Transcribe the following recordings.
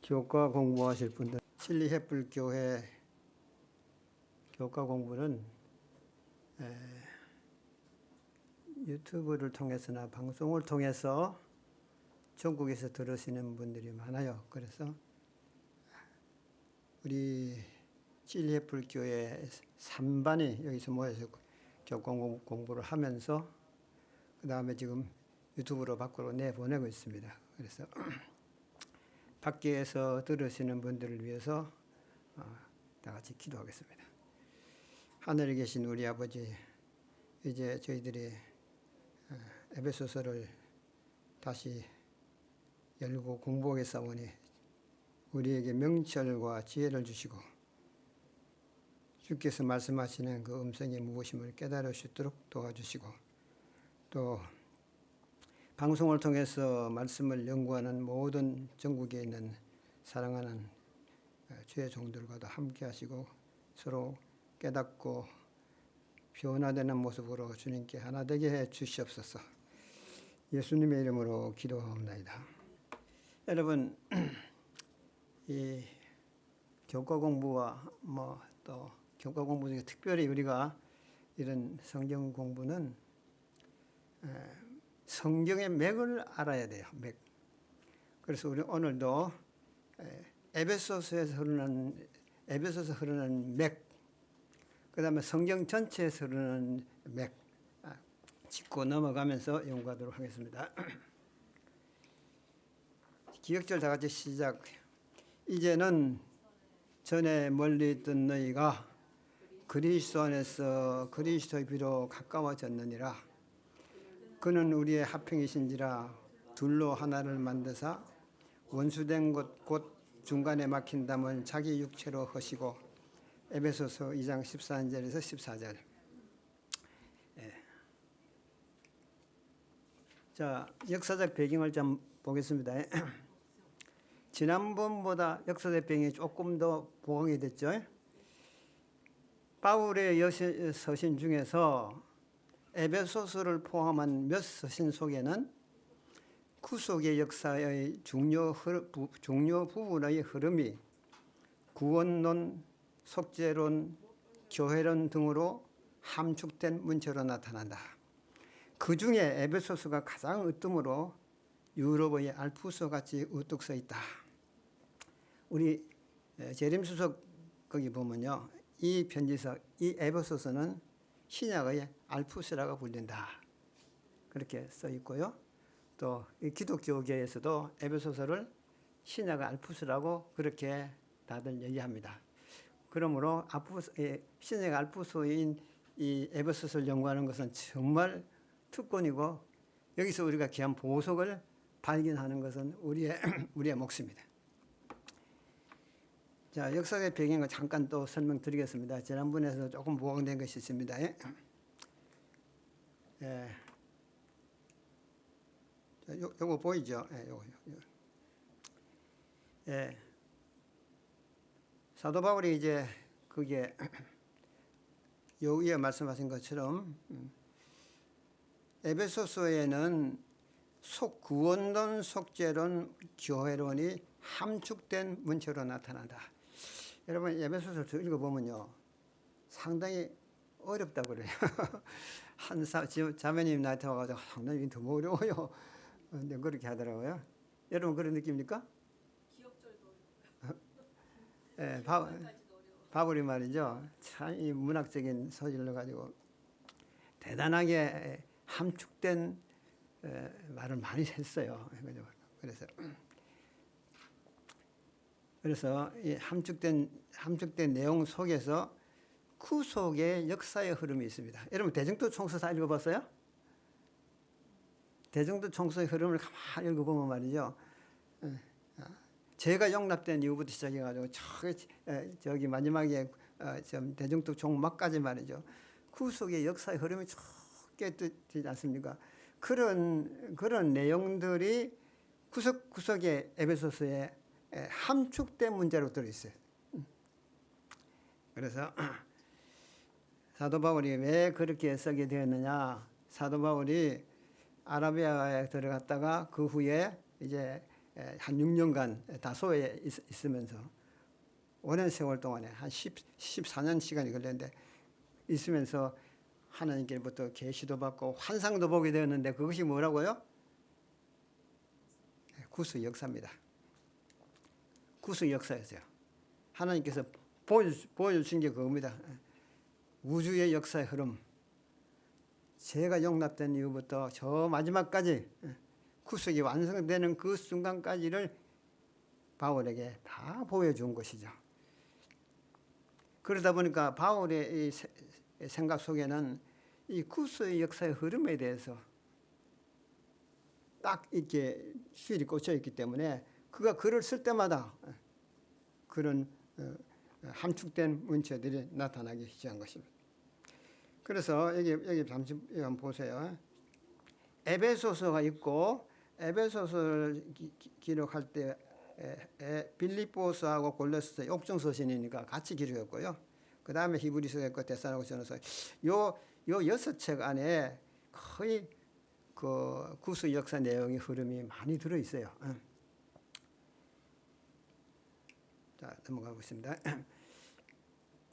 교과 공부하실 분들, 진리햇불교회 교과 공부는 유튜브를 통해서나 방송을 통해서 전국에서 들으시는 분들이 많아요. 그래서 우리 진리햇불교회 3반이 여기서 모여서 교과 공부를 하면서 그 다음에 지금 유튜브로 밖으로 내보내고 있습니다. 그래서 밖에서 들으시는 분들을 위해서 다 같이 기도하겠습니다. 하늘에 계신 우리 아버지, 이제 저희들이 에베소서를 다시 열고 공부하겠사오니 우리에게 명철과 지혜를 주시고 주께서 말씀하시는 그 음성이 무엇임을 깨달을 수 있도록 도와주시고, 또 방송을 통해서 말씀을 연구하는 모든 전국에 있는 사랑하는 주의 종들과도 함께 하시고 서로 깨닫고 변화되는 모습으로 주님께 하나 되게 해 주시옵소서. 예수님의 이름으로 기도하옵나이다. 여러분, 이 교과 공부와 또 교과 공부 중에 특별히 우리가 이런 성경 공부는 성경의 맥을 알아야 돼요. 맥. 그래서 우리 오늘도 에베소서 흐르는 맥, 그 다음에 성경 전체에서 흐르는 맥 짚고 넘어가면서 연구하도록 하겠습니다. 기억절 다 같이 시작. 이제는 전에 멀리 있던 너희가 그리스도 안에서 그리스도의 피로 가까워졌느니라. 그는 우리의 합평이신지라 둘로 하나를 만드사 원수된 것 곧 중간에 막힌 담을 자기 육체로 허시고. 에베소서 2장 13절에서 14절. 자, 역사적 배경을 좀 보겠습니다. 지난번보다 역사적 배경이 조금 더 보강이 됐죠. 바울의 서신 중에서 에베소서를 포함한 몇 서신 속에는 구속의 역사의 중요 부분의 흐름이 구원론, 속죄론, 교회론 등으로 함축된 문체로 나타난다. 그 중에 에베소서가 가장 으뜸으로 유럽의 알프스 같이 우뚝 서 있다. 우리 재림수석 거기 보면요, 이 편지서, 이 에베소서는 신약의 알프스라고 불린다. 그렇게 써 있고요. 또 이 기독교계에서도 에베소서를 신약의 알프스라고 그렇게 다들 얘기합니다. 그러므로 신약의 알프스인 이 에베소서를 연구하는 것은 정말 특권이고, 여기서 우리가 귀한 보석을 발견하는 것은 우리의 몫입니다. 자, 역사의 배경을 잠깐 또 설명드리겠습니다. 지난번에서 조금 보강된 것이 있습니다. 요거 보이죠? 요거. 사도 바울이 이제 그게 요 위에 말씀하신 것처럼 에베소서에는 구원론, 속죄론, 교회론이 함축된 문체로 나타난다. 여러분, 에베소서를 읽어보면요, 상당히 어렵다고 그래요. 자매님 나한테 와가지고 상당히 너무 어려워요. 근데 그렇게 하더라고요. 여러분 그런 느낌입니까? 기억절도 어려워요. 바울이 말이죠, 참 이 문학적인 소질로 가지고 대단하게 함축된 말을 많이 했어요. 그래서 이 함축된 내용 속에서 구속의 역사의 흐름이 있습니다. 여러분 대정도 총서 다 읽어봤어요? 대정도 총서의 흐름을 가만히 읽어보면 말이죠, 죄가 용납된 이후부터 시작해가지고 저기 마지막에 대정도 종막까지 말이죠, 구속의 역사의 흐름이 쭉 되지 않습니까? 그런 내용들이 구석구석의 에베소서에 함축된 문제로 들어있어요. 그래서 사도 바울이 왜 그렇게 쓰게 되었느냐? 사도 바울이 아라비아에 들어갔다가 그 후에 이제 한 6년간 다소에 있으면서 오랜 세월 동안에 한 14년 시간이 걸렸는데 있으면서 하나님께로부터 계시도 받고 환상도 보게 되었는데 그것이 뭐라고요? 구수 역사입니다. 구수 역사였어요. 하나님께서 보여주신 게 그겁니다. 우주의 역사의 흐름. 죄가 용납된 이후부터 저 마지막까지 구속이 완성되는 그 순간까지를 바울에게 다 보여준 것이죠. 그러다 보니까 바울의 이 생각 속에는 이 구속의 역사의 흐름에 대해서 딱 이렇게 실이 꽂혀 있기 때문에 그가 글을 쓸 때마다 그런 함축된 문체들이 나타나기 시작한 것입니다. 그래서 여기 잠시 한번 보세요. 에베소서가 있고 에베소서를 기록할 때 빌립보서하고 골로새서 옥중서신이니까 같이 기록했고요. 그 다음에 히브리서가 있고 데살로니가전서 요 6책 안에 거의 그 구수 역사 내용의 흐름이 많이 들어 있어요. 자, 넘어가 보겠습니다.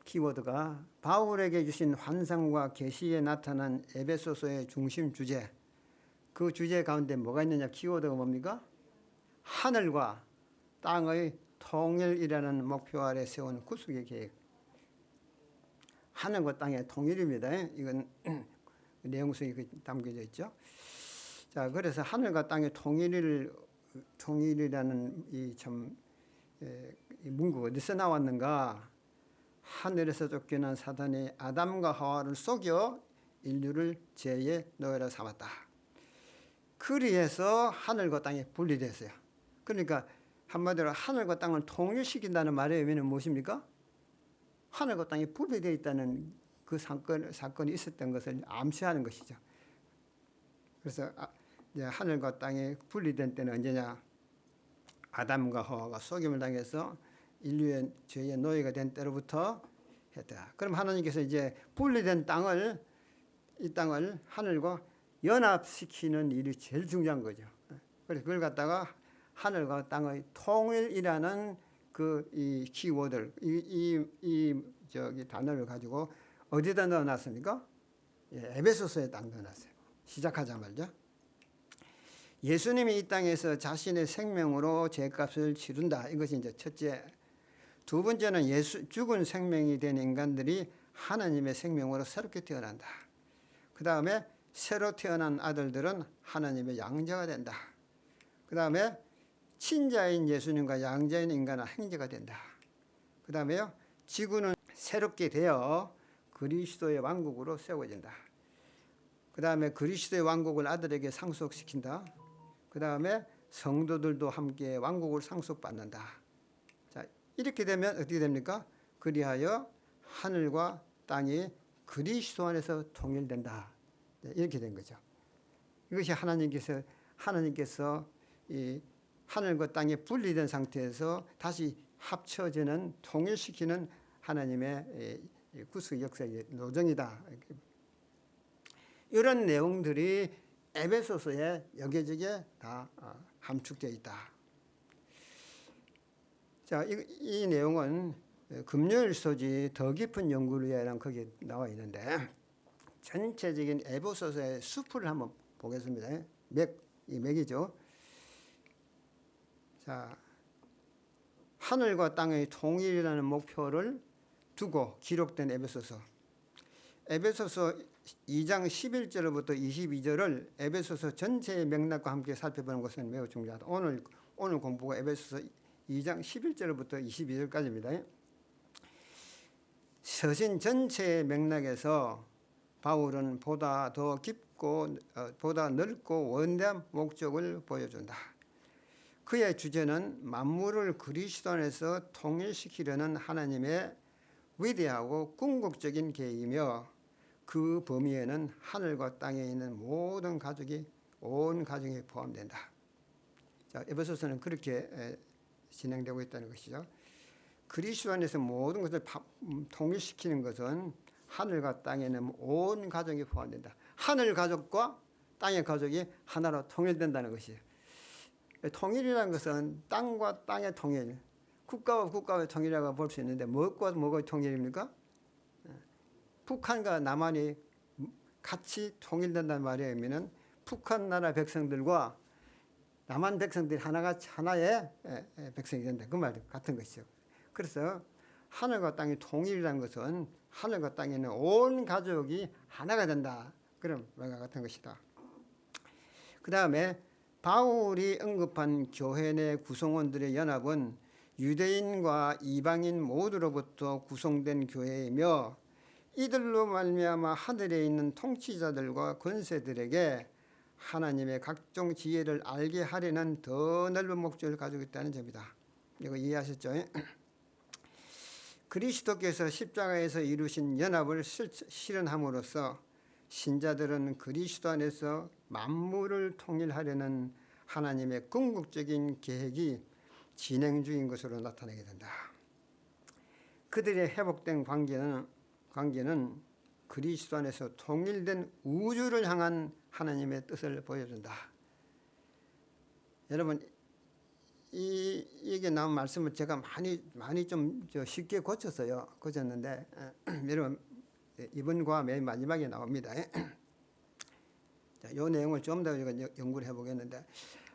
키워드가 바울에게 주신 환상과 계시에 나타난 에베소서의 중심 주제. 그 주제 가운데 뭐가 있느냐? 키워드가 뭡니까? 하늘과 땅의 통일이라는 목표 아래 세운 구속의 계획. 하늘과 땅의 통일입니다. 이건 내용성이 담겨져 있죠. 자, 그래서 하늘과 땅의 통일이라는 이 참 문구가 어디서 나왔는가? 하늘에서 쫓겨난 사단이 아담과 하와를 속여 인류를 죄의 노예로 삼았다. 그리해서 하늘과 땅이 분리됐어요. 그러니까 한마디로 하늘과 땅을 통일시킨다는 말의 의미는 무엇입니까? 하늘과 땅이 분리되어 있다는 그 사건이 있었던 것을 암시하는 것이죠. 그래서 이제 하늘과 땅이 분리된 때는 언제냐? 아담과 하와가 속임을 당해서 인류의 죄의 노예가 된 때로부터 했다. 그럼 하나님께서 이제 분리된 이 땅을 하늘과 연합시키는 일이 제일 중요한 거죠. 그래서 그걸 갖다가 하늘과 땅의 통일이라는 이 키워드를 저기 단어를 가지고 어디다 넣어놨습니까? 에베소서에 딱 넣어놨어요. 시작하자마자 예수님이 이 땅에서 자신의 생명으로 죄값을 치른다. 이것이 이제 첫째. 두 번째는 죽은 생명이 된 인간들이 하나님의 생명으로 새롭게 태어난다. 그 다음에 새로 태어난 아들들은 하나님의 양자가 된다. 그 다음에 친자인 예수님과 양자인 인간은 형제가 된다. 그 다음에요, 지구는 새롭게 되어 그리스도의 왕국으로 세워진다. 그 다음에 그리스도의 왕국을 아들에게 상속시킨다. 그 다음에 성도들도 함께 왕국을 상속받는다. 자, 이렇게 되면 어떻게 됩니까? 그리하여 하늘과 땅이 그리스도 안에서 통일된다. 이렇게 된 거죠. 이것이 하나님께서 이 하늘과 땅이 분리된 상태에서 다시 합쳐지는 통일시키는 하나님의 구속 역사의 노정이다. 이런 내용들이 에베소서에 여기저기에 다 함축되어 있다. 자, 이 내용은 금요일 소지 더 깊은 연구를 위한 거기에 나와 있는데 전체적인 에베소서의 숲을 한번 보겠습니다. 이 맥이죠. 자, 하늘과 땅의 통일이라는 목표를 두고 기록된 에베소서 2장 11절부터 22절을 에베소서 전체의 맥락과 함께 살펴보는 것은 매우 중요하다. 오늘 공부가 에베소서 2장 11절부터 22절까지입니다. 서신 전체의 맥락에서 바울은 보다 더 깊고 보다 넓고 원대한 목적을 보여준다. 그의 주제는 만물을 그리스도 안에서 통일시키려는 하나님의 위대하고 궁극적인 계획이며 그 범위에는 하늘과 땅에 있는 모든 가족이 온 가정이 포함된다. 자, 에베소서는 그렇게 진행되고 있다는 것이죠. 그리스도 안에서 모든 것을 통일시키는 것은 하늘과 땅에 있는 온 가정이 포함된다. 하늘 가족과 땅의 가족이 하나로 통일된다는 것이에요. 통일이라는 것은 땅과 땅의 통일, 국가와 국가의 통일이라고 볼 수 있는데 무엇과 뭐가 통일입니까? 북한과 남한이 같이 통일된다는 말이면은 북한 나라 백성들과 남한 백성들이 하나의 백성이 된다. 그 말 같은 것이죠. 그래서 하늘과 땅의 통일이라는 것은 하늘과 땅에 있는 온 가족이 하나가 된다. 그런 말과 같은 것이다. 그 다음에 바울이 언급한 교회 내 구성원들의 연합은 유대인과 이방인 모두로부터 구성된 교회이며 이들로 말미암아 하늘에 있는 통치자들과 권세들에게 하나님의 각종 지혜를 알게 하려는 더 넓은 목적을 가지고 있다는 점이다. 이거 이해하셨죠? 그리스도께서 십자가에서 이루신 연합을 실현함으로써 신자들은 그리스도 안에서 만물을 통일하려는 하나님의 궁극적인 계획이 진행 중인 것으로 나타나게 된다. 그들의 회복된 관계는 그리스도 안에서 통일된 우주를 향한 하나님의 뜻을 보여준다. 여러분, 이게 나온 말씀을 제가 많이 좀 쉽게 고쳤는데 여러분 이번 맨 마지막에 나옵니다. 자, 이 내용을 좀 더 연구를 해보겠는데,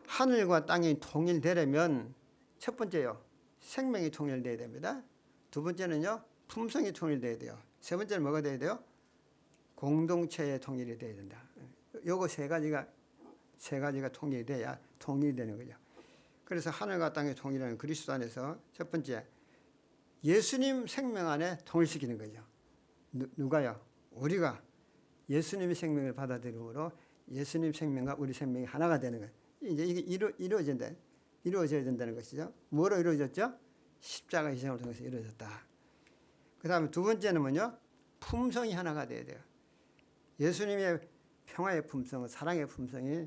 하늘과 땅이 통일되려면 첫 번째요, 생명이 통일돼야 됩니다. 두 번째는요, 품성이 통일돼야 돼요. 세 번째는 뭐가 돼야 돼요? 공동체의 통일이 돼야 된다. 요거 세 가지가 통일이 돼야 통일되는 거죠. 그래서 하늘과 땅의 통일은 그리스도 안에서 첫 번째, 예수님 생명 안에 통일시키는 거죠. 누가요? 우리가 예수님의 생명을 받아들임으로 예수님 생명과 우리 생명이 하나가 되는 거예요. 이제 이게 이루어져야 된다는 것이죠. 뭐로 이루어졌죠? 십자가 희생을 통해서 이루어졌다. 그 다음에 두 번째는 뭐냐? 품성이 하나가 돼야 돼요. 예수님의 평화의 품성, 사랑의 품성이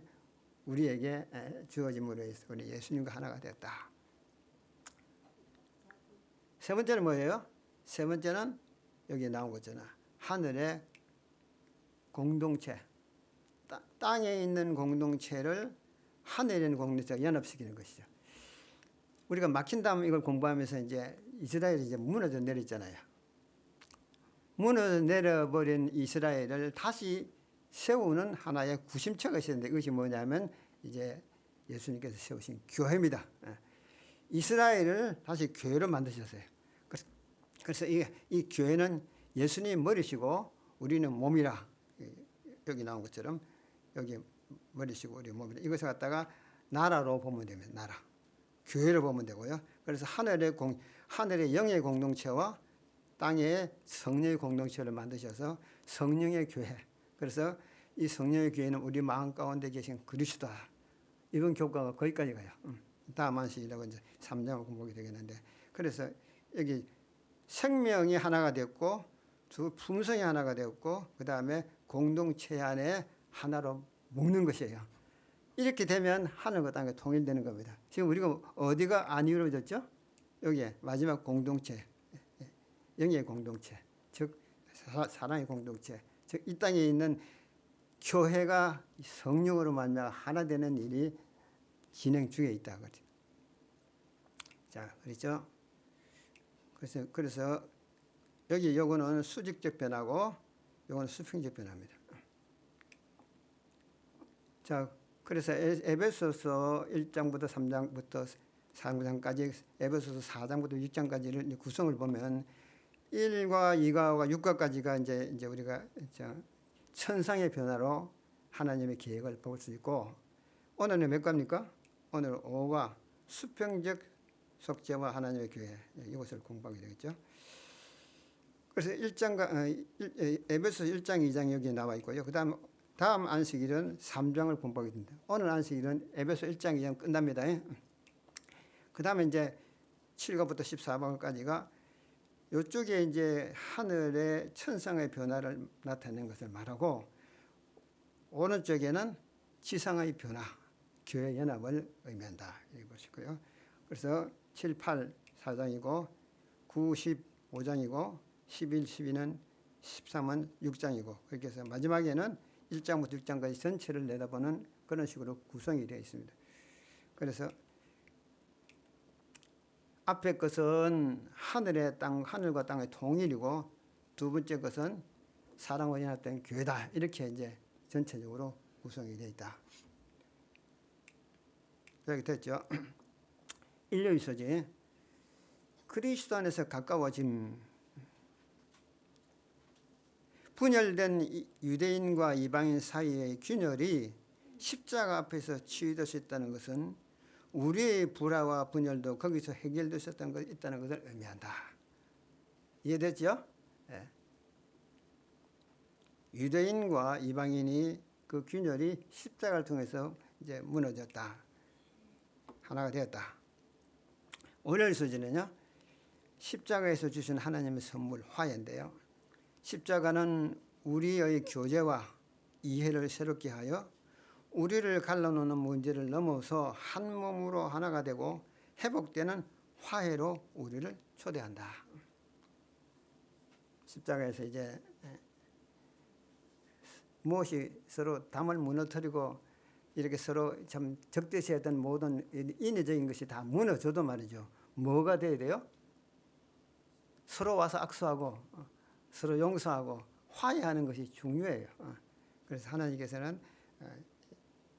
우리에게 주어짐으로 해서 우리 예수님과 하나가 됐다. 세 번째는 뭐예요? 세 번째는 여기 나온 거잖아. 하늘의 공동체, 땅에 있는 공동체를 하늘에 있는 공동체가 연합시키는 것이죠. 우리가 막힌 다음 이걸 공부하면서 이제 이스라엘이 이제 무너져 내렸잖아요. 무너져 내려버린 이스라엘을 다시 세우는 하나의 구심체가 있었는데, 이것이 뭐냐면 이제 예수님께서 세우신 교회입니다. 이스라엘을 다시 교회로 만드셨어요. 그래서 이 교회는 예수님 머리시고 우리는 몸이라, 여기 나온 것처럼 여기 머리시고 우리 몸이라, 이것을 갖다가 나라로 보면 됩니다. 나라, 교회로 보면 되고요. 그래서 하늘의 영의 공동체와 땅의 성령의 공동체를 만드셔서 성령의 교회, 그래서 이 성령의 교회는 우리 마음 가운데 계신 그리스도다. 이번 교과가 거기까지 가요. 다음 안식이라고 이제 3장을 공부하게 되겠는데, 그래서 여기 생명이 하나가 됐고, 품성이 하나가 되었고, 그 다음에 공동체 안에 하나로 묶는 것이에요. 이렇게 되면 하늘과 땅이 통일되는 겁니다. 지금 우리가 어디가 안 이루어졌죠? 여기에 마지막 공동체, 영의 공동체, 즉 사랑의 공동체, 즉 이 땅에 있는 교회가 성령으로 말미암아 하나 되는 일이 진행 중에 있다 그러죠. 자, 그렇죠? 그래서 여기 요거는 수직적 변화고 요거는 수평적 변화입니다. 자, 그래서 에베소서 1장부터 3장부터 4장까지, 에베소서 4장부터 6장까지를 구성을 보면 1과 2과 6과까지가 이제 우리가 천상의 변화로 하나님의 계획을 볼 수 있고, 오늘은 몇 과입니까? 오늘 5과 수평적 속죄와 하나님의 교회, 이것을 공부하게 되겠죠. 그래서 에베소 1장, 2장 여기에 나와 있고요. 다음 안식일은 3장을 공부하게 됩니다. 오늘 안식일은 에베소 1장, 2장 끝납니다. 그 다음에 이제 7과부터 14과까지가 이쪽에 이제 하늘의 천상의 변화를 나타내는 것을 말하고, 오른쪽에는 지상의 변화, 교회 연합을 의미한다. 이렇게 보시고요. 그래서 7, 8, 4장이고 9, 10, 5장이고 11, 12는 13은 6장이고, 그렇게 해서 마지막에는 1장부터 6장까지 전체를 내다보는 그런 식으로 구성이 되어 있습니다. 그래서 앞에 것은 하늘과 땅의 통일이고 두 번째 것은 사랑과 연합된 교회다. 이렇게 이제 전체적으로 구성이 되어 있다. 이렇게 됐죠. 인류의서지. 그리스도 안에서 가까워짐. 분열된 유대인과 이방인 사이의 균열이 십자가 앞에서 치유될 수 있다는 것은 우리의 불화와 분열도 거기서 해결될 수 있다는 것을 의미한다. 이해됐죠? 네. 유대인과 이방인이 그 균열이 십자가를 통해서 이제 무너졌다. 하나가 되었다. 오늘 소지는요, 십자가에서 주신 하나님의 선물 화해인데요. 십자가는 우리의 교제와 이해를 새롭게 하여 우리를 갈라놓는 문제를 넘어서 한 몸으로 하나가 되고 회복되는 화해로 우리를 초대한다. 십자가에서 이제 무엇이 서로 담을 무너뜨리고 이렇게 서로 참 적대시했던 모든 인위적인 것이 다 무너져도 말이죠. 뭐가 돼야 돼요? 서로 와서 악수하고 서로 용서하고 화해하는 것이 중요해요. 그래서 하나님께서는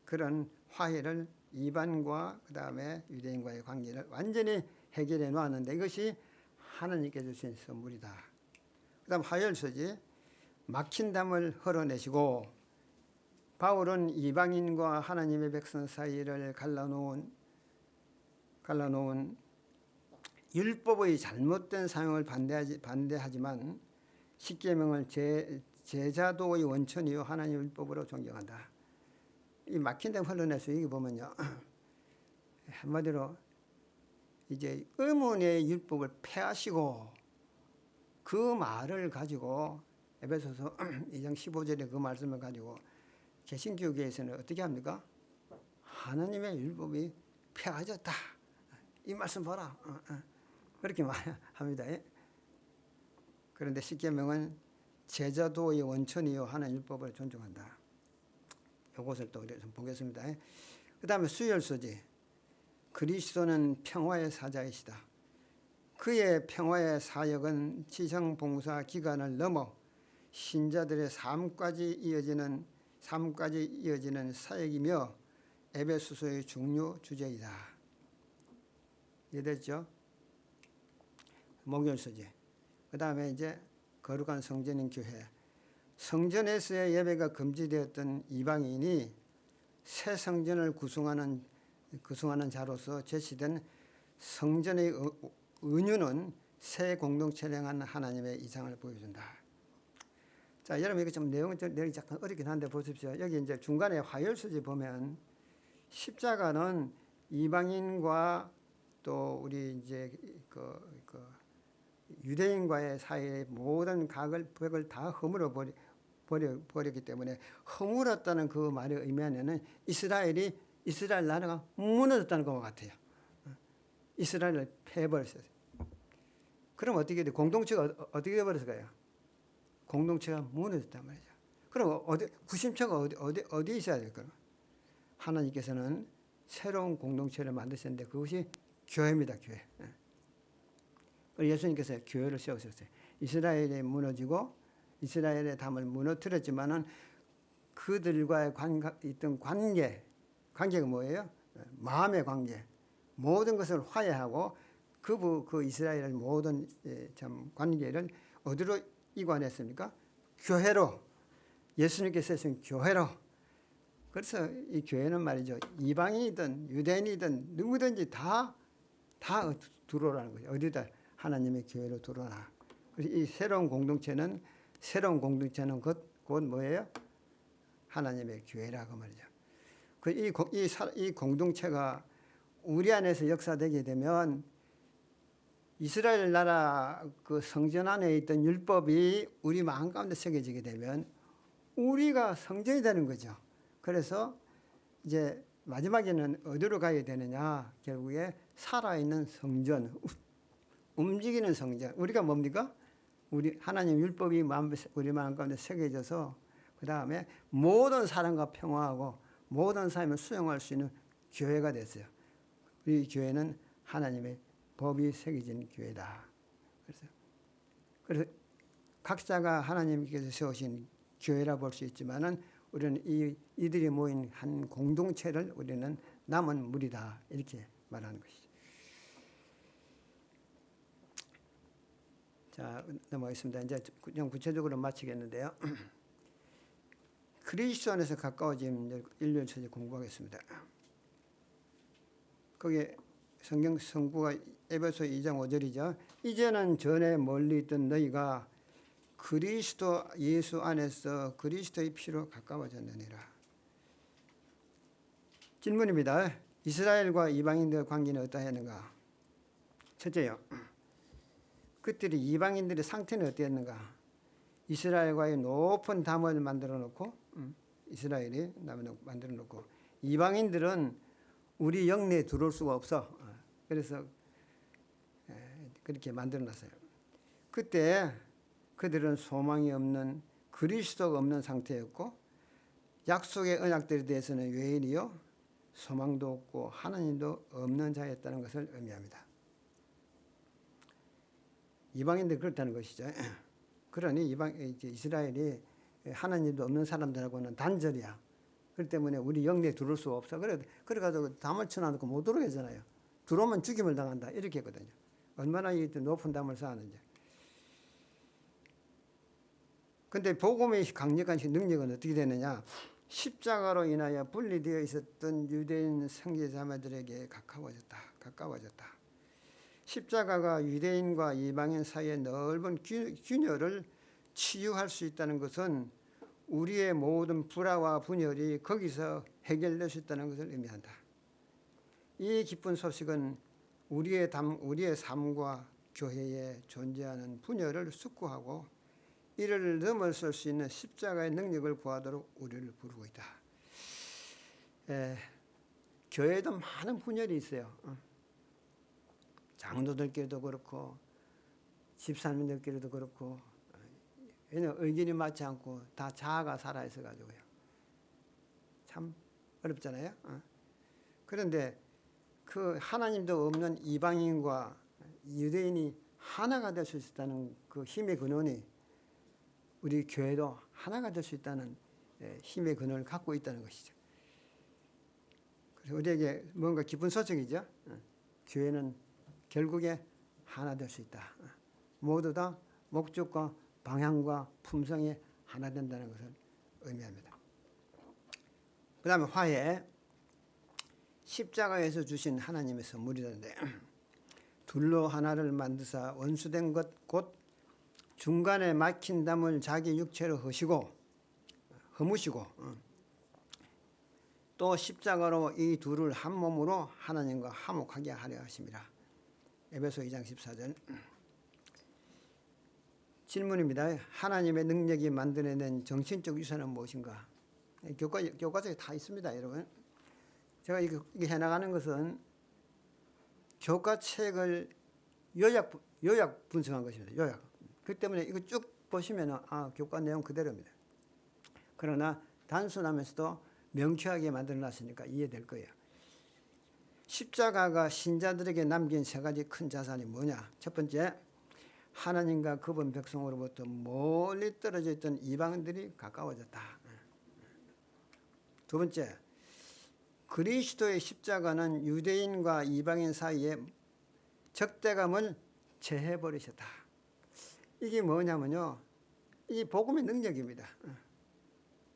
그런 화해를 이방과 그 다음에 유대인과의 관계를 완전히 해결해 놓았는데 이것이 하나님께 주신 선물이다. 그 다음 하열서지. 막힌 담을 흘러내시고 바울은 이방인과 하나님의 백성 사이를 갈라놓은 율법의 잘못된 사용을 반대하지만 십계명을 제자도의 원천이요 하나님의 율법으로 존경한다. 이 막힌 담 흘러내서 여기 보면요, 한마디로 이제 의문의 율법을 폐하시고 그 말을 가지고 에베소서 2장 15절에 그 말씀을 가지고 개신교계에서는 어떻게 합니까? 하나님의 율법이 폐하졌다. 이 말씀 봐라. 그렇게 말합니다. 그런데 십계명은 제자도의 원천이요 하나님 율법을 존중한다. 이것을 또 우리 좀 보겠습니다. 그 다음에 수열서지. 그리스도는 평화의 사자이시다. 그의 평화의 사역은 지성봉사 기간을 넘어 신자들의 삶까지 이어지는 사역이며 에베소서의 중요 주제이다. 이해됐죠? 목요일서지. 그 다음에 이제 거룩한 성전인 교회. 성전에서의 예배가 금지되었던 이방인이 새 성전을 구성하는 자로서 제시된 성전의 은유는 새 공동체를 향한 하나님의 이상을 보여준다. 자, 여러분 이거 좀 내용이 잠깐 어렵긴 한데 보십시오. 여기 이제 중간에 화열서지 보면 십자가는 이방인과 또 우리 이제 유대인과의 사이의 모든 벽을 다 허물어 버렸기 때문에 허물었다는 그 말의 의미는 이스라엘 나라가 무너졌다는 것 같아요. 이스라엘을 패해버렸어요. 그럼 어떻게 돼? 공동체가 어떻게 되어버렸을까요? 공동체가 무너졌단 말이죠. 그럼 구심처가 어디에 있어야 될까요? 하나님께서는 새로운 공동체를 만드셨는데 그것이 교회입니다. 교회. 예수님께서 교회를 세우셨어요. 이스라엘이 무너지고 이스라엘의 담을 무너뜨렸지만은 그들과의 있던 관계가 뭐예요? 마음의 관계. 모든 것을 화해하고 그 이스라엘의 모든 참 관계를 어디로 이관했습니까? 교회로. 예수님께서 쓰신 교회로. 그래서 이 교회는 말이죠. 이방인이든 유대인이든 누구든지 다 들어오라는 거죠. 어디다 하나님의 교회로 들어오라. 그래서 이 새로운 공동체는 곧 뭐예요? 하나님의 교회라고 말이죠. 이 공동체가 우리 안에서 역사되게 되면 이스라엘 나라 그 성전 안에 있던 율법이 우리 마음 가운데 새겨지게 되면 우리가 성전이 되는 거죠. 그래서 이제 마지막에는 어디로 가야 되느냐? 결국에 살아있는 성전, 움직이는 성전. 우리가 뭡니까? 우리 하나님 율법이 우리 마음 가운데 새겨져서 그 다음에 모든 사람과 평화하고 모든 삶을 수용할 수 있는 교회가 됐어요. 우리 교회는 하나님의 법이 새겨진 교회다. 그래서 각자가 하나님께서 세우신 교회라 볼 수 있지만은 우리는 이들이 모인 한 공동체를 우리는 남은 무리다 이렇게 말하는 것이죠. 자, 넘어가겠습니다. 이제 좀 구체적으로 마치겠는데요. 그리스도 안에서 가까워짐 일요일서지 공부하겠습니다. 거기에 성경 성구가 에베소 2장 5절이죠. 이제는 전에 멀리 있던 너희가 그리스도 예수 안에서 그리스도의 피로 가까워졌느니라. 질문입니다. 이스라엘과 이방인들의 관계는 어떠했는가? 첫째요. 그들이 이방인들의 상태는 어땠는가? 이스라엘과의 높은 담을 만들어 놓고 이스라엘이 만들어 놓고 이방인들은 우리 영내에 들어올 수가 없어. 그래서 그렇게 만들어 놨어요. 그때 그들은 소망이 없는 그리스도가 없는 상태였고 약속의 언약들에 대해서는 외인이요 소망도 없고 하나님도 없는 자였다는 것을 의미합니다. 이방인들이 그렇다는 것이죠. 그러니 이스라엘이 하나님도 없는 사람들하고는 단절이야. 그렇기 때문에 우리 영내에 들어올 수가 없어. 그래가지고 담을 쳐놔놓고 못 들어오게 하잖아요. 들어오면 죽임을 당한다. 이렇게 했거든요. 얼마나 이 높은 담을 쌓았는지. 근데 복음의 강력한 능력은 어떻게 되느냐? 십자가로 인하여 분리되어 있었던 유대인 형제자매들에게 가까워졌다. 십자가가 유대인과 이방인 사이의 넓은 균열을 치유할 수 있다는 것은 우리의 모든 불화와 분열이 거기서 해결될 수 있다는 것을 의미한다. 이 기쁜 소식은 우리의 삶과 교회에 존재하는 분열을 숙고하고 이를 넘어설 수 있는 십자가의 능력을 구하도록 우리를 부르고 있다. 교회에도 많은 분열이 있어요. 장로들끼리도 그렇고 집사님들끼리도 그렇고 왜냐하면 의견이 맞지 않고 다 자아가 살아있어 가지고요. 참 어렵잖아요. 그런데 그 하나님도 없는 이방인과 유대인이 하나가 될 수 있다는 그 힘의 근원이 우리 교회도 하나가 될 수 있다는 힘의 근원을 갖고 있다는 것이죠. 그래서 우리에게 뭔가 기쁜 소식이죠. 교회는 결국에 하나 될 수 있다. 모두 다 목적과 방향과 품성이 하나 된다는 것을 의미합니다. 그 다음에 화해. 십자가에서 주신 하나님의 선물이던데 둘로 하나를 만드사 원수된 것 곧 중간에 막힌 담을 자기 육체로 허무시고 또 십자가로 이 둘을 한 몸으로 하나님과 화목하게 하려 하심이라. 에베소 2장 14절. 질문입니다. 하나님의 능력이 만들어낸 정신적 유산은 무엇인가? 교과서에 다 있습니다, 여러분. 제가 이게 해나가는 것은 교과책을 요약 분석한 것입니다. 요약. 그렇기 때문에 이거 쭉 보시면 교과 내용 그대로입니다. 그러나 단순하면서도 명쾌하게 만들어놨으니까 이해될 거예요. 십자가가 신자들에게 남긴 세 가지 큰 자산이 뭐냐? 첫 번째, 하나님과 그분 백성으로부터 멀리 떨어져 있던 이방인들이 가까워졌다. 두 번째, 그리스도의 십자가는 유대인과 이방인 사이에 적대감을 제해버리셨다. 이게 뭐냐면요, 이 복음의 능력입니다.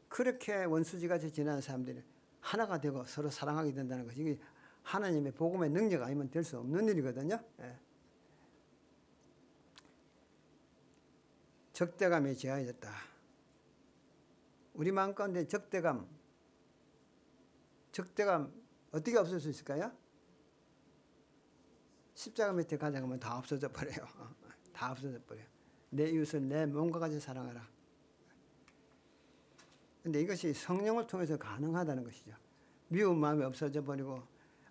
그렇게 원수지같이 지나는 사람들이 하나가 되고 서로 사랑하게 된다는 것이 이게 하나님의 복음의 능력 아니면 될 수 없는 일이거든요. 적대감이 제하여졌다. 우리 마음 가운데 적대감 어떻게 없앨 수 있을까요? 십자가 밑에 가자 하면 다 없어져 버려요. 다 없어져 버려요. 내 이웃을 내 몸과 같이 사랑하라. 근데 이것이 성령을 통해서 가능하다는 것이죠. 미운 마음이 없어져 버리고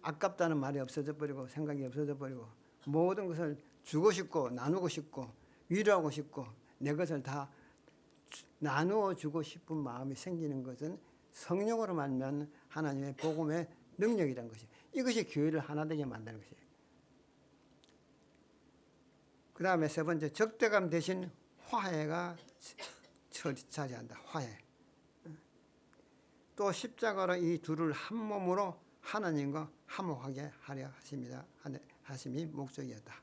아깝다는 말이 없어져 버리고 생각이 없어져 버리고 모든 것을 주고 싶고 나누고 싶고 위로하고 싶고 내 것을 다 나누어 주고 싶은 마음이 생기는 것은 성령으로 말미암은 하나님의 복음의 능력이라는 것이. 이것이 교회를 하나 되게 만드는 것이에요. 그 다음에 세 번째, 적대감 대신 화해가 차지한다. 화해. 또 십자가로 이 둘을 한 몸으로 하나님과 화목하게 하려 하심이 목적이었다.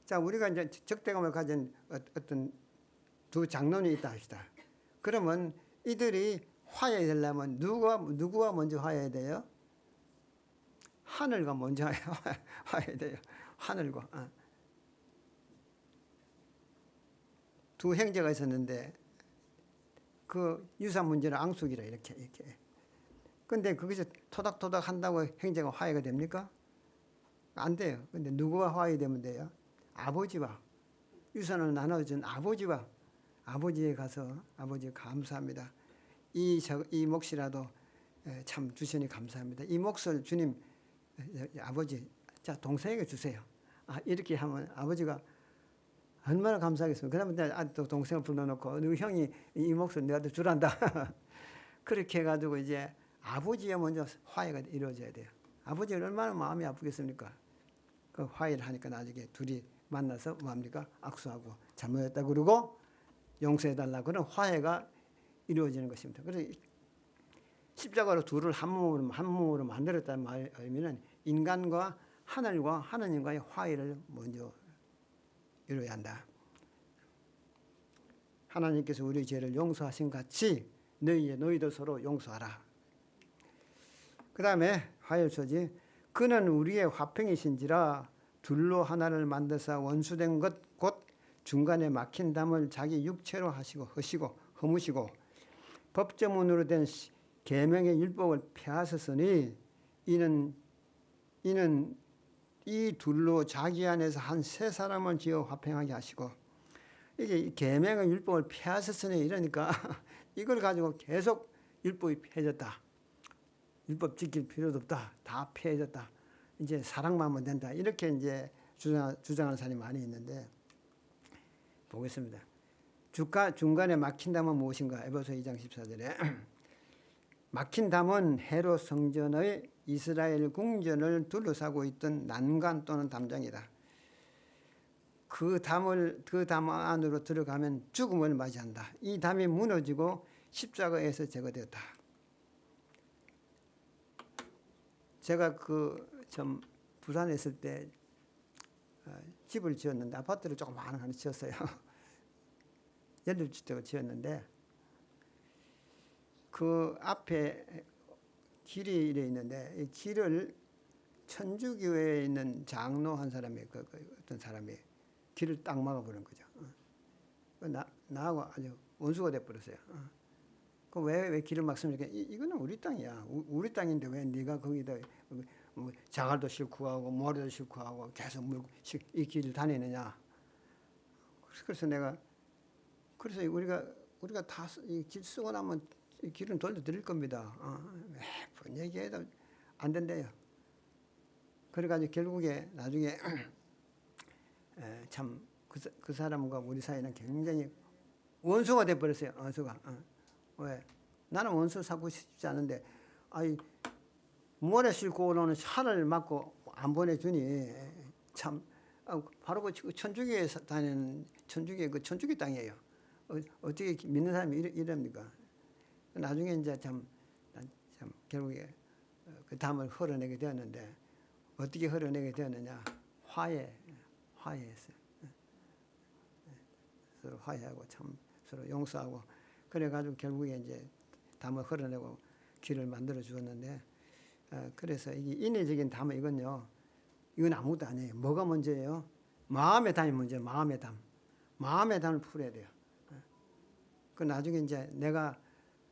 자, 우리가 이제 적대감을 가진 어떤 두 장로님이 있다 합시다. 그러면 이들이 화해되려면 누구와 먼저 화해해야 돼요? 하늘과 먼저 화해돼요. 하늘과. 두 형제가 있었는데 그 유산 문제는 앙숙이라 이렇게. 근데 거기서 토닥토닥 한다고 형제가 화해가 됩니까? 안 돼요. 근데 누구와 화해되면 돼요? 아버지와 유산을 나눠준 아버지와 아버지에 가서 아버지 감사합니다. 이 몫이라도 참 주시니 감사합니다. 이 몫을 주님 아버지 자 동생에게 주세요. 이렇게 하면 아버지가 얼마나 감사하겠습니까? 그러면 또 동생을 불러놓고 너 형이 이 몫을 내가 주란다. 그렇게 해가지고 이제 아버지에 먼저 화해가 이루어져야 돼요. 아버지는 얼마나 마음이 아프겠습니까? 그 화해를 하니까 나중에 둘이 만나서 뭐합니까? 악수하고 잘못했다 그러고 용서해달라 그런 화해가 이루어지는 것입니다. 그래서 십자가로 둘을 한 몸으로 만들었다는 말 의미는 인간과 하늘과 하나님과의 화해를 먼저 이루어야 한다. 하나님께서 우리 죄를 용서하신 같이 너희도 서로 용서하라. 그 다음에 화해소지 그는 우리의 화평이신지라 둘로 하나를 만드사 원수된 것 곧 중간에 막힌 담을 자기 육체로 허무시고 법조문으로 된 계명의 율법을 폐하셨으니 이는 이 둘로 자기 안에서 한 세 사람을 지어 화평하게 하시고 이게 계명의 율법을 폐하셨으니 이러니까 이걸 가지고 계속 율법이 폐해졌다. 율법 지킬 필요도 없다. 다 폐해졌다. 이제 사랑만 하면 된다. 이렇게 이제 주장하는 사람이 많이 있는데 보겠습니다. 중간에 막힌 담은 무엇인가? 에베소 2장 14절에 막힌 담은 헤롯 성전의 이스라엘 궁전을 둘러싸고 있던 난간 또는 담장이다. 그 담 안으로 들어가면 죽음을 맞이한다. 이 담이 무너지고 십자가에서 제거되었다. 제가 부산에 있을 때 집을 지었는데 아파트를 조그마한 하나 지었어요. 8주택을 지었는데 그 앞에 길이 이래 있는데 이 길을 천주교회에 있는 장로 한 사람이 어떤 사람이 길을 딱 막아버린 거죠. 나하고 아주 원수가 돼버렸어요. 왜 길을 막습니까? 이거는 우리 땅이야. 우리 땅인데 왜 네가 거기다 자갈도 싣고 가고 모래도 싣고 가고 계속 이 길을 다니느냐. 그래서 우리가 다 이 길 쓰고 나면 이 길은 돌려드릴 겁니다. 몇 번 얘기해도 안 된대요. 그래가지고 결국에 나중에 참 그 사람과 우리 사이는 굉장히 원수가 돼버렸어요. 원수가. 왜? 나는 원수 삼고 싶지 않은데 모래 싣고 오는 차를 막고 안 보내주니 참 바로 그 천주교에 다니는 천주교 땅이에요. 어떻게 믿는 사람이 이럽니까? 나중에 이제 참 결국에 그 담을 흘러내게 되었는데 어떻게 흘러내게 되었느냐? 화해했어요. 서로 화해하고 참 서로 용서하고 그래가지고 결국에 이제 담을 흘러내고 길을 만들어 주었는데 그래서 이게 인위적인 담은 이건 아무것도 아니에요. 뭐가 문제예요? 마음의 담이 문제예요. 마음의 담을 풀어야 돼요. 그 나중에 이제 내가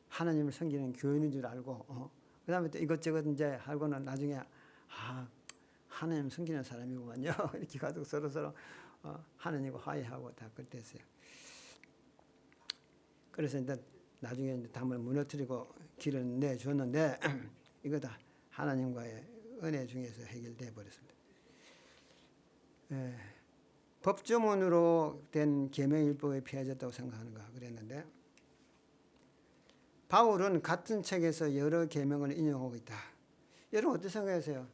하나님을 섬기는 교인인 줄 알고 그 다음에 또 이것저것 이제 알고는 나중에 하나님 섬기는 사람이구만요. 이렇게 가지고 서로 하나님과 화해하고 다 그랬어요. 그래서 이제 나중에 이제 담을 무너뜨리고 길을 내줬는데 이거 다 하나님과의 은혜 중에서 해결돼 버렸습니다. 법조문으로 된 계명율법에 피해졌다고 생각하는가 그랬는데 바울은 같은 책에서 여러 계명을 인용하고 있다. 여러분 어떻게 생각하세요?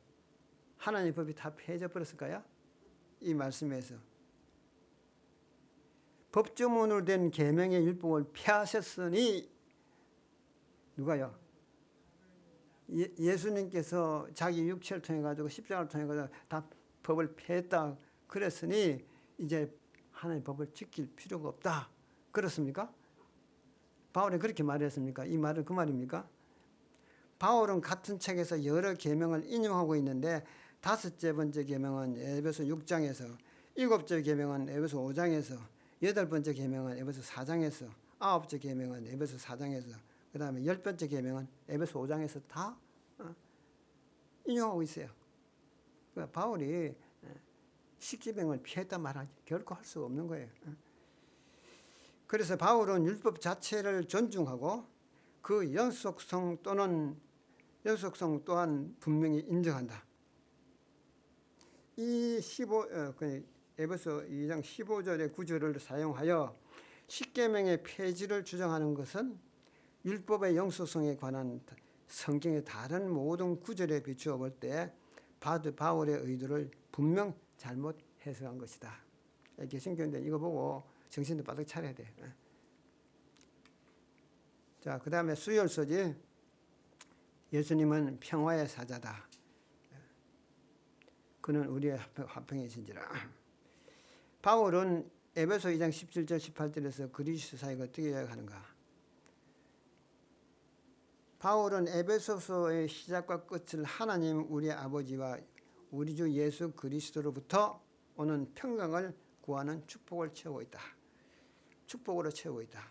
하나님의 법이 다 폐해져 버렸을까요? 이 말씀에서 법조문으로 된 계명의 율법을 폐하셨으니 누가요? 예수님께서 자기 육체를 통해 가지고 십자가를 통해 가지고 다 법을 폐했다 그랬으니 이제 하나님의 법을 지킬 필요가 없다. 그렇습니까? 바울이 그렇게 말했습니까? 이 말은 그 말입니까? 바울은 같은 책에서 여러 계명을 인용하고 있는데 다섯째 번째 계명은 에베소 6장에서, 일곱째 계명은 에베소 5장에서, 여덟 번째 계명은 에베소 4장에서, 아홉째 계명은 에베소 4장에서, 그 다음에 열 번째 계명은 에베소 5장에서 다 인용하고 있어요. 그러니까 바울이 십계명을 피했단 말하지 결코 할 수가 없는 거예요. 그래서 바울은 율법 자체를 존중하고 그 연속성 또한 분명히 인정한다. 이 에베소 2장 15절의 구절을 사용하여 십계명의 폐지를 주장하는 것은 율법의 영속성에 관한 성경의 다른 모든 구절에 비추어 볼 때 바울의 의도를 분명 잘못 해석한 것이다. 개신교인들 이거 보고 정신도 바짝 차려야 돼. 자, 그 다음에 수요일서지. 예수님은 평화의 사자다. 그는 우리의 화평이신지라. 바울은 에베소 2장 17절 18절에서 그리스도 사역을 어떻게 요약하는가? 바울은 에베소서의 시작과 끝을 하나님 우리의 아버지와 우리 주 예수 그리스도로부터 오는 평강을 구하는 축복을 채우고 있다. 축복으로 채우고 있다.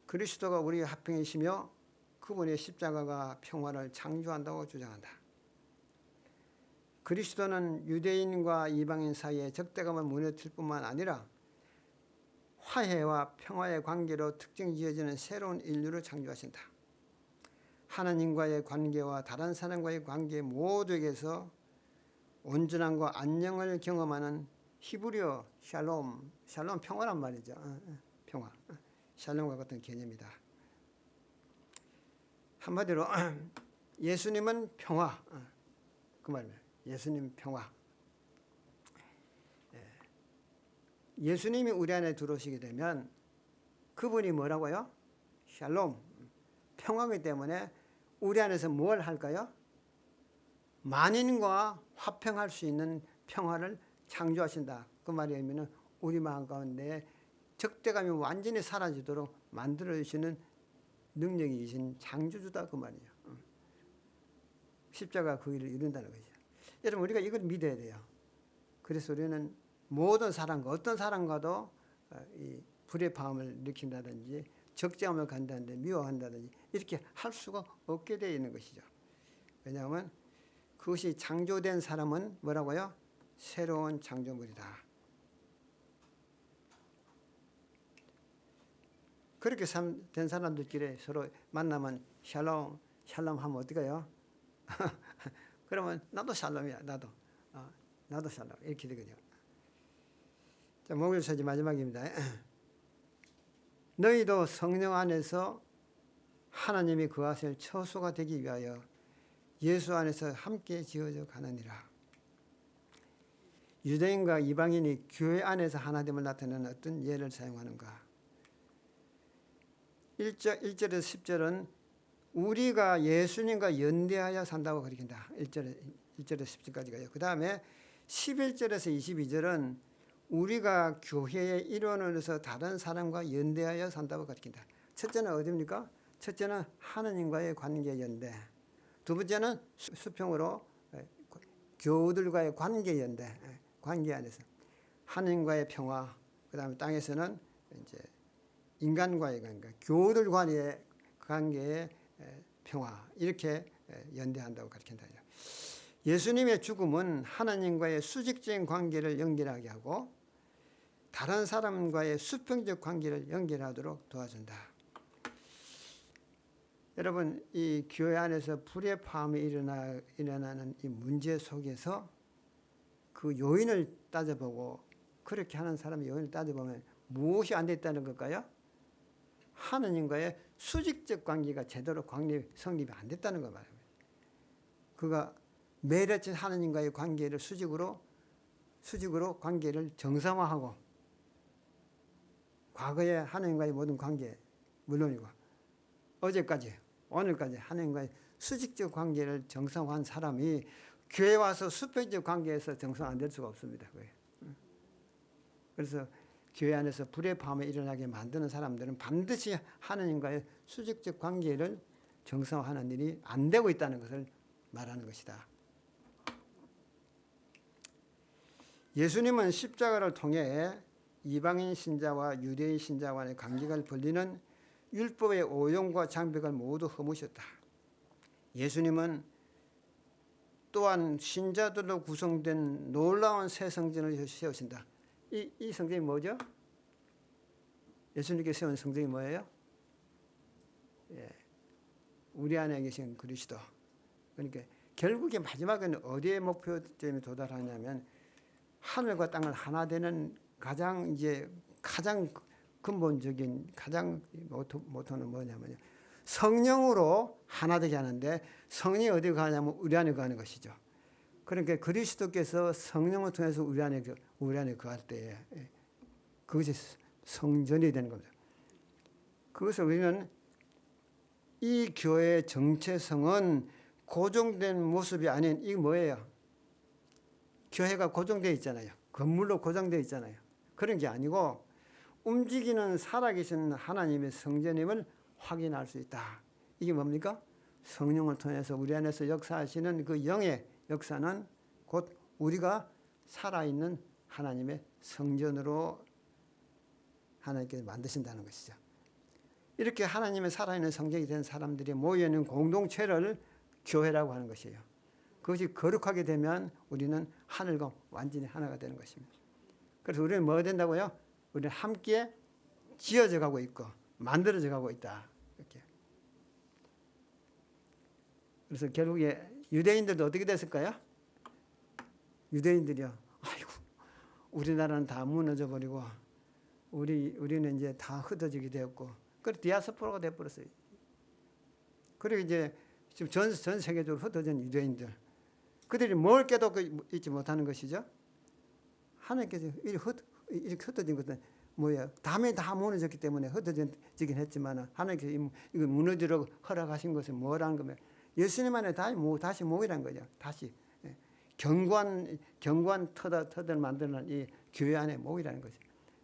그리스도가 우리의 화평이시며 그분의 십자가가 평화를 창조한다고 주장한다. 그리스도는 유대인과 이방인 사이의 적대감을 무너뜨릴 뿐만 아니라 화해와 평화의 관계로 특정지어지는 새로운 인류를 창조하신다. 하나님과의 관계와 다른 사람과의 관계 모두에게서 온전함과 안녕을 경험하는 히브리어 샬롬 평화란 말이죠. 평화. 샬롬과 같은 개념이다. 한마디로 예수님은 평화. 그 말이에요. 예수님 평화. 예수님이 우리 안에 들어오시게 되면 그분이 뭐라고요? 샬롬. 평화이기 때문에 우리 안에서 뭘 할까요? 만인과 화평할 수 있는 평화를 창조하신다. 그 말이면 우리 마음 가운데 적대감이 완전히 사라지도록 만들어주시는 능력이신 창조주다 그 말이에요. 십자가 그 일을 이룬다는 거죠. 여러분 우리가 이걸 믿어야 돼요. 그래서 우리는 모든 사람과 어떤 사람과도 이 불의 마음을 느낀다든지 적재함을 간다든지 미워한다든지 이렇게 할 수가 없게 되어 있는 것이죠. 왜냐하면 그것이 창조된 사람은 뭐라고요? 새로운 창조물이다. 그렇게 된 사람들끼리 서로 만나면 샬롬 하면 어떡해요? 그러면 나도 샬롬이야. 나도 샬롬 이렇게 되거든요. 자, 목요일서지 마지막입니다. 너희도 성령 안에서 하나님이 거하실 처소가 되기 위하여 예수 안에서 함께 지어져 가느니라. 유대인과 이방인이 교회 안에서 하나됨을 나타내는 어떤 예를 사용하는가? 1절에서 10절은 우리가 예수님과 연대하여 산다고 가르친다. 1절에서 10절까지가요. 그 다음에 11절에서 22절은 우리가 교회의 일원으로서 다른 사람과 연대하여 산다고 가르친다. 첫째는 어디입니까? 첫째는 하나님과의 관계 연대. 두 번째는 수평으로 교우들과의 관계 연대. 관계 안에서 하나님과의 평화. 그 다음에 땅에서는 이제 인간과의 관계, 교우들 간의 관계의 평화 이렇게 연대한다고 가르친다. 예수님의 죽음은 하나님과의 수직적인 관계를 연결하게 하고 다른 사람과의 수평적 관계를 연결하도록 도와준다. 여러분 이 교회 안에서 불의 파함이 일어나는 이 문제 속에서 그 요인을 따져보고 그렇게 하는 사람의 요인을 따져보면 무엇이 안 됐다는 걸까요? 하느님과의 수직적 관계가 제대로 성립이 안 됐다는 거 말입니다. 그가 매일 아침 하나님과의 관계를 수직으로 관계를 정상화하고, 과거의 하나님과의 모든 관계 물론이고 어제까지 오늘까지 하나님과의 수직적 관계를 정상화한 사람이 교회 와서 수평적 관계에서 정상 안 될 수가 없습니다. 그래서 교회 안에서 불의 밤에 일어나게 만드는 사람들은 반드시 하나님과의 수직적 관계를 정상화하는 일이 안 되고 있다는 것을 말하는 것이다. 예수님은 십자가를 통해 이방인 신자와 유대인 신자 간의 관계를 벌리는 율법의 오용과 장벽을 모두 허무셨다. 예수님은 또한 신자들로 구성된 놀라운 새 성전을 세우신다. 이 성전이 뭐죠? 예수님께서 세운 성전이 뭐예요? 예, 우리 안에 계신 그리스도. 그러니까 결국에 마지막에는 어디에 목표점에 도달하냐면 하늘과 땅을 하나 되는 가장 근본적인 모토는 뭐냐면요, 성령으로 하나 되게 하는데, 성령이 어디 가냐면 우리 안에 가는 것이죠. 그러니까 그리스도께서 성령을 통해서 우리 안에 거할 때에 그것이 성전이 되는 겁니다. 그것을 우리는 이 교회의 정체성은 고정된 모습이 아닌, 이게 뭐예요? 교회가 고정되어 있잖아요. 건물로 고정되어 있잖아요. 그런 게 아니고 움직이는 살아계신 하나님의 성전임을 확인할 수 있다. 이게 뭡니까? 성령을 통해서 우리 안에서 역사하시는 그 영의 역사는 곧 우리가 살아있는 하나님의 성전으로 하나님께서 만드신다는 것이죠. 이렇게 하나님의 살아있는 성전이 된 사람들이 모여있는 공동체를 교회라고 하는 것이에요. 그것이 거룩하게 되면 우리는 하늘과 완전히 하나가 되는 것입니다. 그래서 우리는 뭐가 된다고요? 우리는 함께 지어져 가고 있고 만들어져 가고 있다. 이렇게. 그래서 결국에 유대인들도 어떻게 됐을까요? 유대인들이요. 아이고, 우리나라는 다 무너져 버리고 우리는 이제 다 흩어지게 되었고, 그래서 디아스포라가 돼 버렸어요. 그리고 이제 지금 전 세계적으로 흩어진 유대인들, 그들이 뭘 깨닫고 있지 못하는 것이죠. 하나님께서 이렇게 흩어진 것은 뭐예요? 담에 다 무너졌기 때문에 흩어지긴 했지만, 하나님께서 이거 무너지라고 허락하신 것은 뭐라는 거면 예수님 안에 다시 모이라는 거죠. 다시 경관 터들 만드는 이 교회 안에 모이라는 거죠.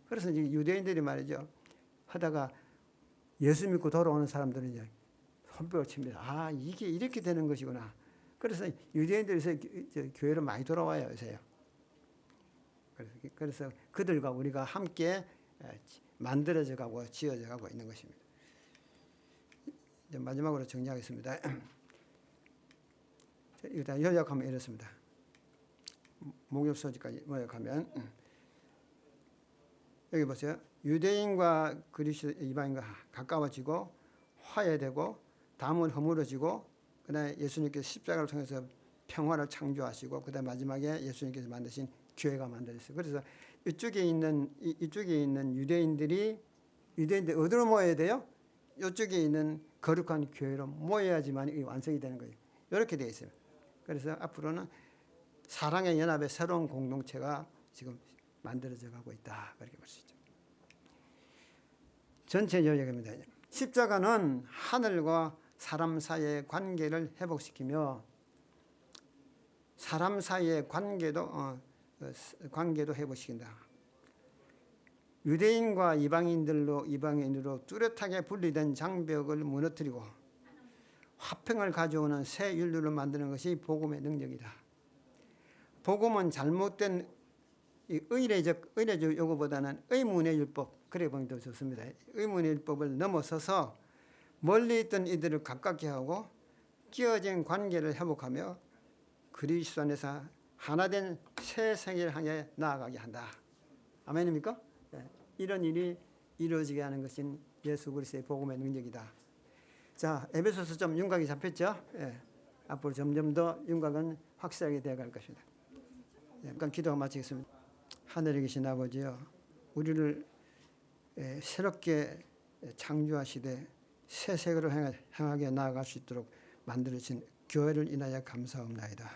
그래서 이제 유대인들이 말이죠, 하다가 예수 믿고 돌아오는 사람들은 이제 손뼉을 칩니다. 아, 이게 이렇게 되는 것이구나. 그래서 유대인들이 교회로 많이 돌아와요, 요새요. 그래서 그들과 우리가 함께 만들어져 가고 지어져 가고 있는 것입니다. 이제 마지막으로 정리하겠습니다. 일단 요약하면 이렇습니다. 목욕 소지까지 요약하면, 여기 보세요. 유대인과 그리스도 이방인과 가까워지고 화해되고 담은 허물어지고, 그다음에 예수님께서 십자가를 통해서 평화를 창조하시고, 그다음에 마지막에 예수님께서 만드신 교회가 만들어졌어요. 그래서 이쪽에 있는 유대인들 어디로 모여야 돼요? 이쪽에 있는 거룩한 교회로 모여야지만 이 완성이 되는 거예요. 이렇게 되어 있어요. 그래서 앞으로는 사랑의 연합의 새로운 공동체가 지금 만들어져 가고 있다, 그렇게 볼 수 있죠. 전체 요약입니다. 십자가는 하늘과 사람 사이의 관계를 회복시키며 사람 사이의 관계도 회복시킨다. 유대인과 이방인으로 뚜렷하게 분리된 장벽을 무너뜨리고 화평을 가져오는 새 인류를 만드는 것이 복음의 능력이다. 복음은 잘못된 의례적 요구보다는 의문의 율법, 그래 보면 더 좋습니다. 의문의 율법을 넘어서서 멀리 있던 이들을 가깝게 하고 끼어진 관계를 회복하며 그리스도 안에서 하나된 새 세계를 향해 나아가게 한다. 아멘입니까? 네. 이런 일이 이루어지게 하는 것은 예수 그리스도의 복음의 능력이다. 자, 에베소서 좀 윤곽이 잡혔죠? 예. 앞으로 점점 더 윤곽은 확실하게 되어갈 것입니다. 잠깐 기도가 마치겠습니다. 하늘에 계신 아버지여, 우리를 새롭게 창조하시되 새 세계로 향하게 나아갈 수 있도록 만들어진 교회를 인하여 감사합나이다.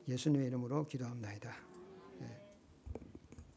예수님의 이름으로 기도합니다.